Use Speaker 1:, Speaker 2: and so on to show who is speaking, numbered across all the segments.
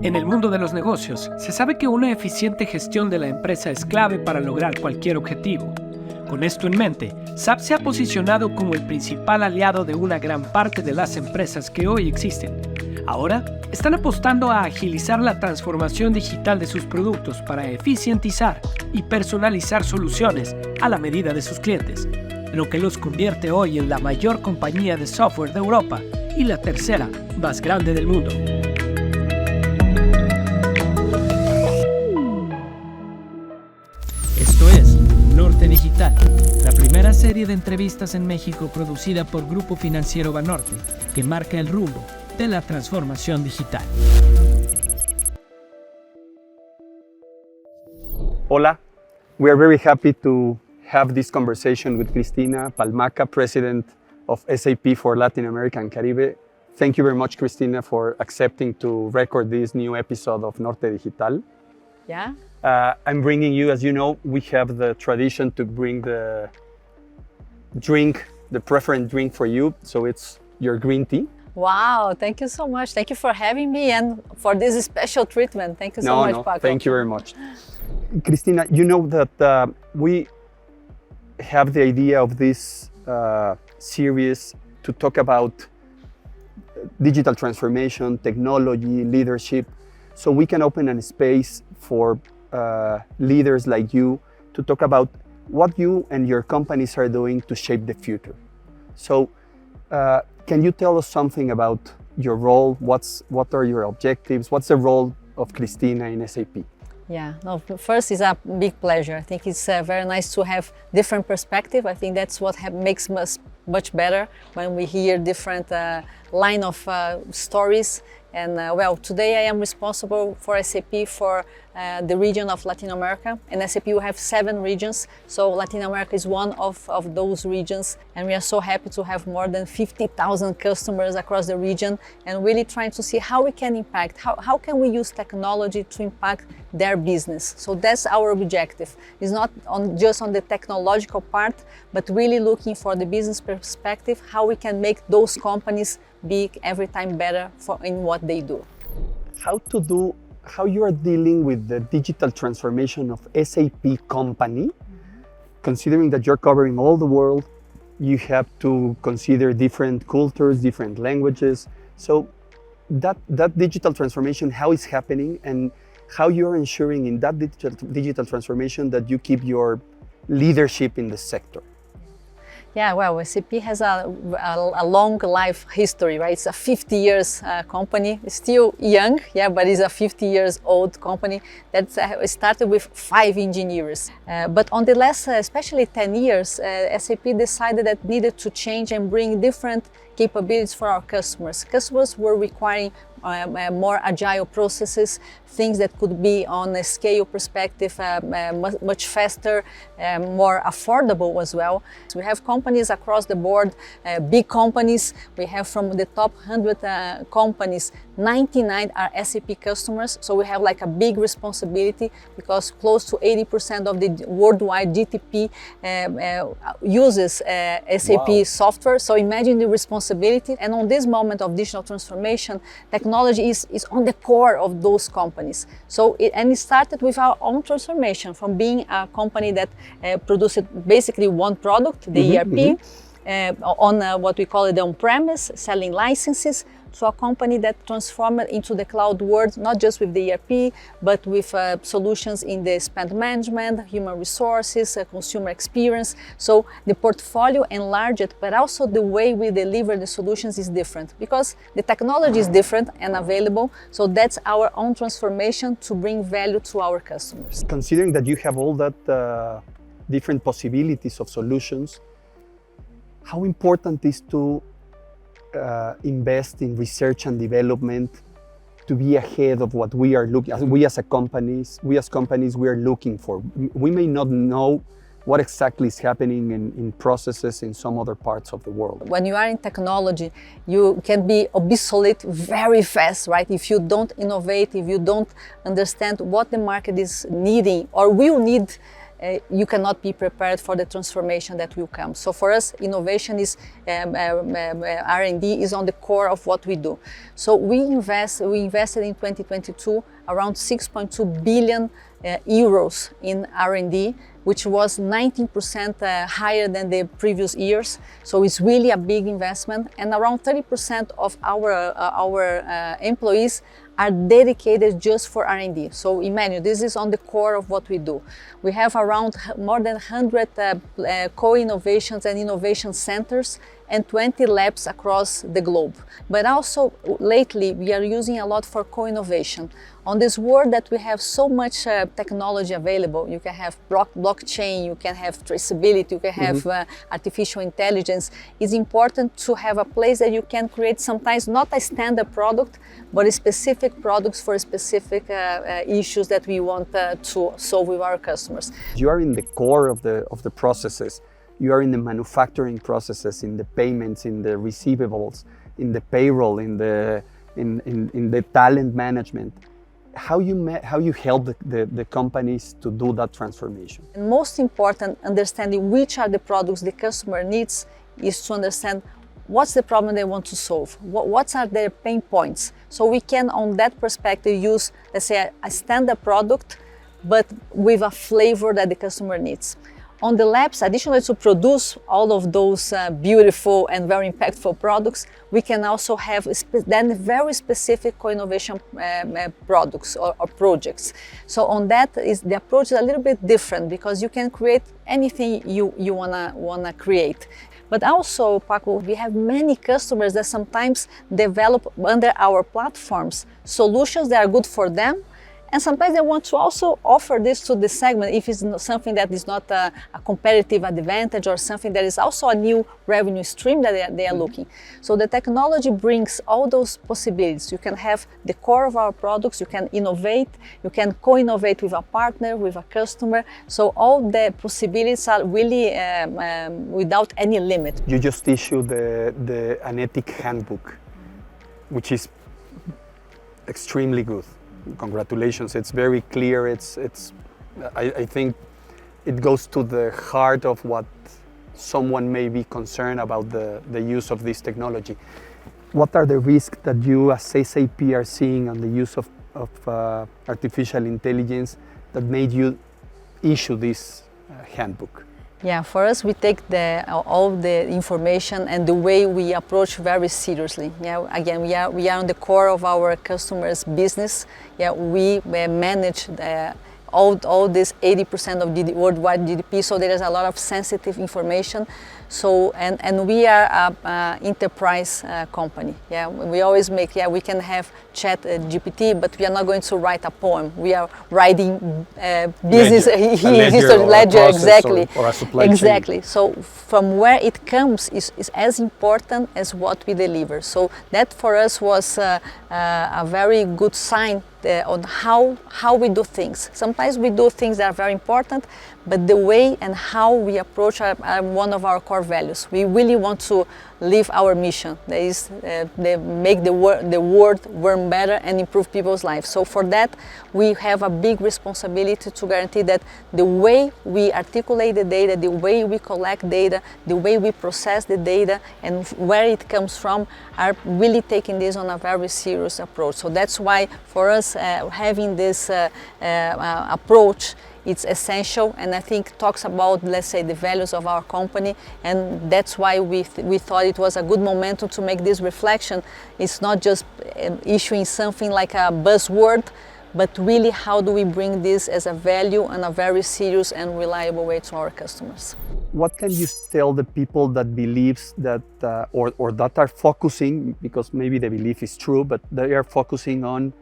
Speaker 1: En el mundo de los negocios, se sabe que una eficiente gestión de la empresa es clave para lograr cualquier objetivo. Con esto en mente, SAP se ha posicionado como el principal aliado de una gran parte de las empresas que hoy existen. Ahora, están apostando a agilizar la transformación digital de sus productos para eficientizar y personalizar soluciones a la medida de sus clientes, lo que los convierte hoy en la mayor compañía de software de Europa y la tercera más grande del mundo. Esto es Norte Digital, la primera serie de entrevistas en México producida por Grupo Financiero Banorte, que marca el rumbo de la transformación digital.
Speaker 2: Hola, we are very happy to have this conversation with Cristina Palmaka, President of SAP for Latin America and Caribe. Thank you very much, Cristina, for accepting to record this new episode of Norte Digital.
Speaker 3: Yeah.
Speaker 2: I'm bringing you, as you know, we have the tradition to bring the drink, the preferred drink for you. So it's your green tea.
Speaker 3: Wow, thank you so much. Thank you for having me and for this special treatment. Thank you so much, Paco.
Speaker 2: Thank you very much. Cristina, you know that we have the idea of this series to talk about digital transformation, technology, leadership, so we can open a space for leaders like you to talk about what you and your companies are doing to shape the future. So can you tell us something about your role? What are your objectives? What's the role of Cristina in SAP?
Speaker 3: Yeah, no, first it's a big pleasure. I think it's very nice to have different perspective. I think that's what makes us much better when we hear different line of stories. And well, today I am responsible for SAP for the region of Latin America. And SAP will have 7 regions, so Latin America is one of those regions. And we are so happy to have more than 50,000 customers across the region and really trying to see how we can impact, how can we use technology to impact their business. So that's our objective. It's not just on the technological part, but really looking for the business perspective, how we can make those companies be every time better in what they do.
Speaker 2: How you are dealing with the digital transformation of SAP company, considering that you're covering all the world, you have to consider different cultures, different languages. So that digital transformation, how it's happening and how you're ensuring in that digital transformation that you keep your leadership in the sector.
Speaker 3: Yeah, well, SAP has a long life history, right? It's a 50 years company, it's still young, yeah, but it's a 50 years old company that started with 5 engineers. But on the last, especially 10 years, SAP decided that needed to change and bring different capabilities for our customers. Customers were requiring more agile processes, things that could be on a scale perspective much faster, more affordable as well. So we have companies across the board, big companies. We have from the top 100 companies, 99 are SAP customers. So we have like a big responsibility because close to 80% of the worldwide GDP uses SAP software. So imagine the responsibility. And on this moment of digital transformation, technology is on the core of those companies. So it started with our own transformation from being a company that produced basically one product, the ERP, on what we call it on-premise, selling licenses, to a company that transformed into the cloud world, not just with the ERP, but with solutions in the spend management, human resources, consumer experience. So the portfolio enlarged, but also the way we deliver the solutions is different because the technology is different and available. So that's our own transformation to bring value to our customers.
Speaker 2: Considering that you have all that different possibilities of solutions, how important is to invest in research and development to be ahead of what we are looking, we as companies, we are looking for. We may not know what exactly is happening in processes in some other parts of the world.
Speaker 3: When you are in technology, you can be obsolete very fast, right? If you don't innovate, if you don't understand what the market is needing or will need you cannot be prepared for the transformation that will come. So for us, innovation is R&D is on the core of what we do. So we invested in 2022 around 6.2 billion euros in R&D, which was 19% higher than the previous years. So it's really a big investment, and around 30% of our employees are dedicated just for R&D. So Emmanuel, this is on the core of what we do. We have around more than 100 co-innovations and innovation centers and 20 labs across the globe. But also lately we are using a lot for co-innovation. On this world that we have so much technology available, you can have blockchain, you can have traceability, you can have artificial intelligence. It's important to have a place that you can create sometimes not a standard product, but specific products for specific issues that we want to solve with our customers.
Speaker 2: You are in the core of the processes. You are in the manufacturing processes, in the payments, in the receivables, in the payroll, in the talent management. How you help the companies to do that transformation?
Speaker 3: And most important, understanding which are the products the customer needs is to understand what's the problem they want to solve, what are their pain points. So we can, on that perspective, use, let's say, a standard product, but with a flavor that the customer needs. On the labs, additionally to produce all of those beautiful and very impactful products, we can also have then very specific co-innovation products or projects. So on that, the approach is a little bit different because you can create anything you wanna create. But also, Paco, we have many customers that sometimes develop under our platforms solutions that are good for them. And sometimes they want to also offer this to the segment if it's something that is not a competitive advantage or something that is also a new revenue stream that they are looking. So the technology brings all those possibilities. You can have the core of our products, you can innovate, you can co-innovate with a partner, with a customer. So all the possibilities are really without any limit.
Speaker 2: You just issued the Anetic Handbook, which is extremely good. Congratulations, it's very clear. I think it goes to the heart of what someone may be concerned about the use of this technology. What are the risks that you as SAP are seeing on the use of artificial intelligence that made you issue this handbook?
Speaker 3: Yeah, for us, we take all the information and the way we approach very seriously. Yeah, again, we are on the core of our customers' business. Yeah, we manage all this 80% of the worldwide GDP, so there is a lot of sensitive information. So, and we are an enterprise company. Yeah, we always make, we can have chat GPT, but we are not going to write a poem. We are writing business ledger, exactly.
Speaker 2: Or a supply
Speaker 3: exactly.
Speaker 2: chain.
Speaker 3: So from where it comes is as important as what we deliver. So that for us was a very good sign on how we do things. Sometimes we do things that are very important, but the way and how we approach are one of our core values. We really want to live our mission. That is, make the world work better and improve people's lives. So for that, we have a big responsibility to guarantee that the way we articulate the data, the way we collect data, the way we process the data, and where it comes from, are really taking this on a very serious approach. So that's why for us, having this approach, it's essential, and I think talks about, let's say, the values of our company, and that's why we thought it was a good momentum to make this reflection. It's not just issuing something like a buzzword, but really how do we bring this as a value and a very serious and reliable way to our customers.
Speaker 2: What can you tell the people that believes that, or that are focusing, because maybe the belief is true, but they are focusing on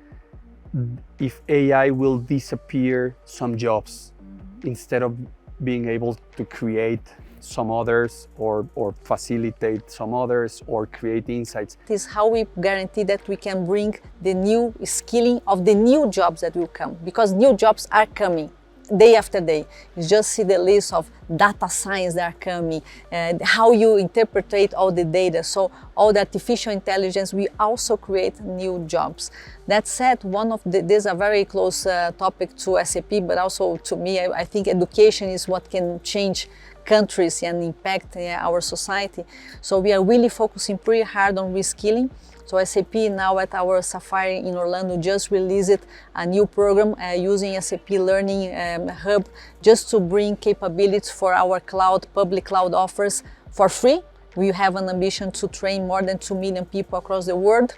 Speaker 2: if AI will disappear some jobs instead of being able to create some others or facilitate some others or create insights?
Speaker 3: It is how we guarantee that we can bring the new skilling of the new jobs that will come, because new jobs are coming. day after day. You just see the list of data science that are coming, how you interpret all the data. So all the artificial intelligence, we also create new jobs. That said, this is a very close topic to SAP, but also to me, I think education is what can change countries and impact our society. So we are really focusing pretty hard on reskilling. So SAP now at our Safari in Orlando just released a new program using SAP Learning Hub just to bring capabilities for our public cloud offers for free. We have an ambition to train more than 2 million people across the world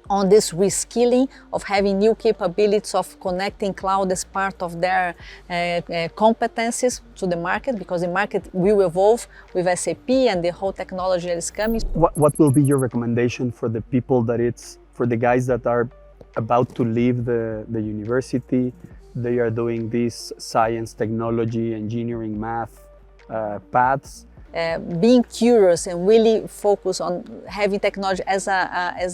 Speaker 3: on this reskilling of having new capabilities of connecting cloud as part of their competencies to the market, because the market will evolve with SAP and the whole technology that is coming.
Speaker 2: What will be your recommendation for the people for the guys that are about to leave the university? They are doing these science, technology, engineering, math paths.
Speaker 3: Being curious and really focus on having technology as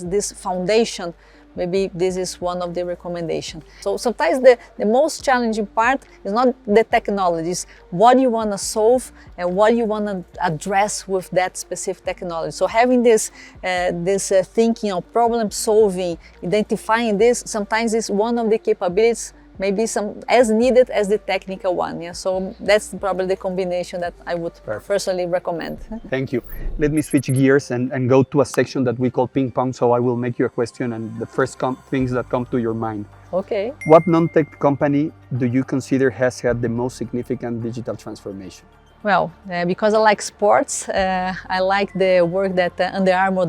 Speaker 3: this foundation, maybe this is one of the recommendations. So sometimes the most challenging part is not the technology, it's what you want to solve and what you want to address with that specific technology. So having this thinking of problem solving, identifying this, sometimes is one of the capabilities, maybe as needed as the technical one. Yeah? So that's probably the combination that I would personally recommend.
Speaker 2: Thank you. Let me switch gears and go to a section that we call ping pong. So I will make you a question and the first things that come to your mind.
Speaker 3: Okay.
Speaker 2: What non-tech company do you consider has had the most significant digital transformation?
Speaker 3: Well, because I like sports, I like the work that Under Armour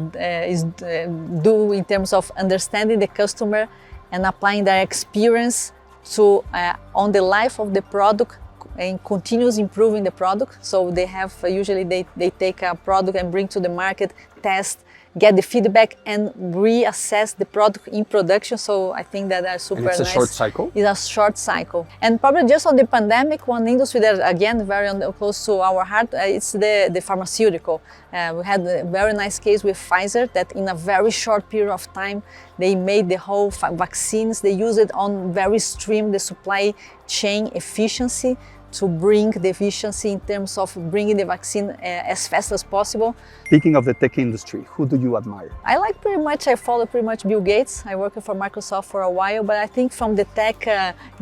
Speaker 3: do in terms of understanding the customer and applying their experience on the life of the product and continuous improving the product. So they have usually they take a product and bring to the market, test, get the feedback and reassess the product in production. So I think that are super nice.
Speaker 2: And it's a short cycle?
Speaker 3: It's a short cycle. And probably just on the pandemic, one industry that again very close to our heart, it's the pharmaceutical. We had a very nice case with Pfizer that in a very short period of time, they made the whole vaccines. They used it on very stream, the supply chain efficiency to bring the efficiency in terms of bringing the vaccine as fast as possible.
Speaker 2: Speaking of the tech industry, who do you admire?
Speaker 3: I follow pretty much Bill Gates. I worked for Microsoft for a while, but I think from the tech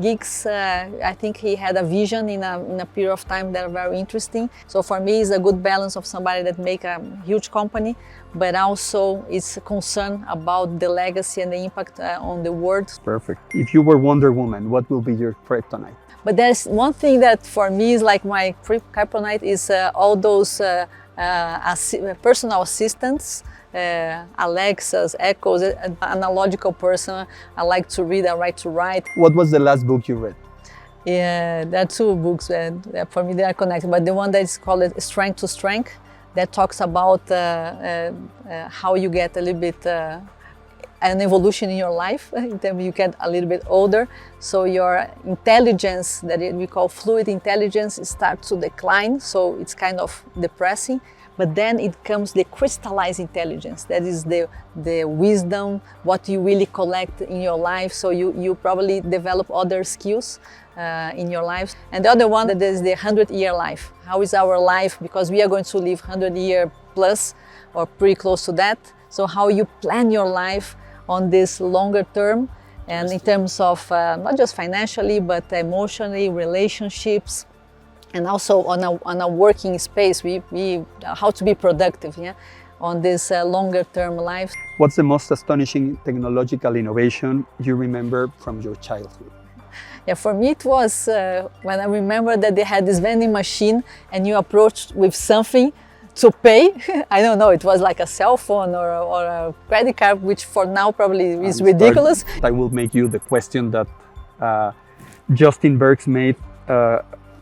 Speaker 3: geeks, I think he had a vision in a period of time that are very interesting. So for me, it's a good balance of somebody that make a huge company, but also is concerned about the legacy and the impact on the world.
Speaker 2: Perfect. If you were Wonder Woman, what will be your kryptonite?
Speaker 3: But there's one thing that for me is like my kryptonite is all those personal assistants, Alexas, Echoes, analogical person. I like to read, I like to write.
Speaker 2: What was the last book you read?
Speaker 3: Yeah, there are two books that for me they are connected, but the one that is called Strength to Strength, that talks about how you get a little bit an evolution in your life, in terms you get a little bit older, so your intelligence, that we call fluid intelligence, starts to decline, so it's kind of depressing. But then it comes the crystallized intelligence, that is the wisdom, what you really collect in your life, so you probably develop other skills in your life. And the other one, that is the 100-year life. How is our life? Because we are going to live 100 year plus or pretty close to that. So how you plan your life on this longer term, and in terms of not just financially, but emotionally, relationships, and also on a working space, we how to be productive, yeah, on this longer term life.
Speaker 2: What's the most astonishing technological innovation you remember from your childhood?
Speaker 3: Yeah, for me it was when I remember that they had this vending machine and you approached with something to pay. I don't know, it was like a cell phone or a credit card, which for now probably is ridiculous.
Speaker 2: I will make you the question that Justin Bergs made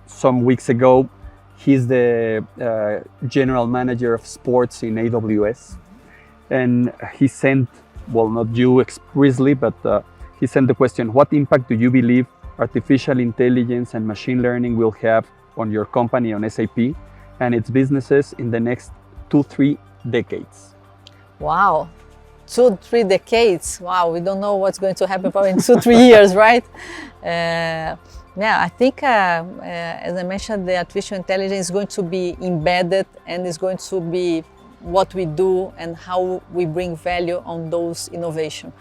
Speaker 2: some weeks ago. He's the general manager of sports in AWS. And he sent, well, not you expressly, but he sent the question, what impact do you believe artificial intelligence and machine learning will have on your company, on SAP, and its businesses in the next 2-3 decades?
Speaker 3: Wow, 2-3 decades. Wow, we don't know what's going to happen probably in 2-3 years, right? Yeah, I think, as I mentioned, the artificial intelligence is going to be embedded and is going to be what we do and how we bring value on those innovations.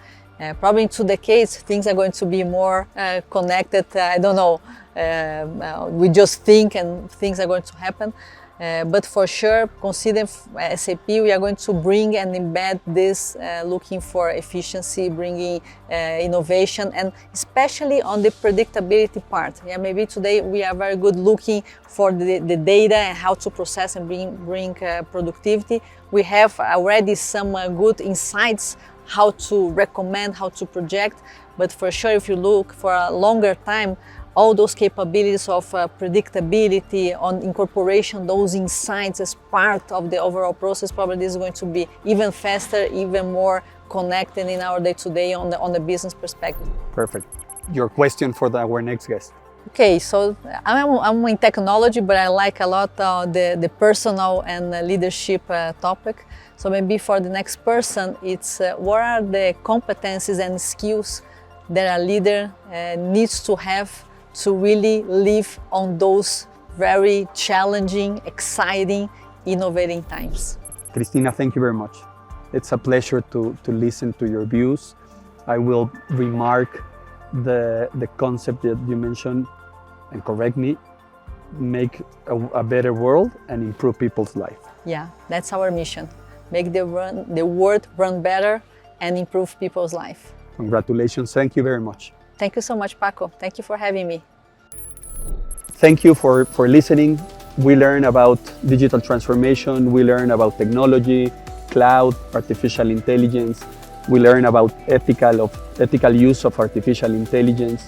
Speaker 3: Probably in 2 decades, things are going to be more connected. I don't know. We just think and things are going to happen. But for sure, consider SAP, we are going to bring and embed this, looking for efficiency, bringing innovation, and especially on the predictability part. Yeah, maybe today we are very good looking for the data and how to process and bring productivity. We have already some good insights how to recommend, how to project, but for sure if you look for a longer time, all those capabilities of predictability, on incorporation, those insights as part of the overall process, probably this is going to be even faster, even more connected in our day-to-day on the business perspective.
Speaker 2: Perfect. Your question for our next guest.
Speaker 3: Okay, so I'm in technology, but I like a lot the personal and leadership topic. So maybe for the next person, it's what are the competencies and skills that a leader needs to have to really live on those very challenging, exciting, innovating times.
Speaker 2: Cristina, thank you very much. It's a pleasure to listen to your views. I will remark the concept that you mentioned, and correct me, make a better world and improve people's life.
Speaker 3: Yeah, that's our mission. Make the world run better and improve people's life.
Speaker 2: Congratulations, thank you very much.
Speaker 3: Thank you so much, Paco. Thank you for having me.
Speaker 2: Thank you for listening. We learn about digital transformation, we learn about technology, cloud, artificial intelligence. We learn about ethical use of artificial intelligence.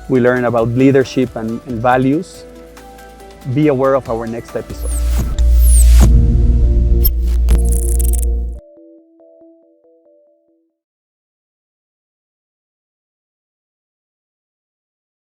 Speaker 2: We learn about leadership and values. Be aware of our next episode.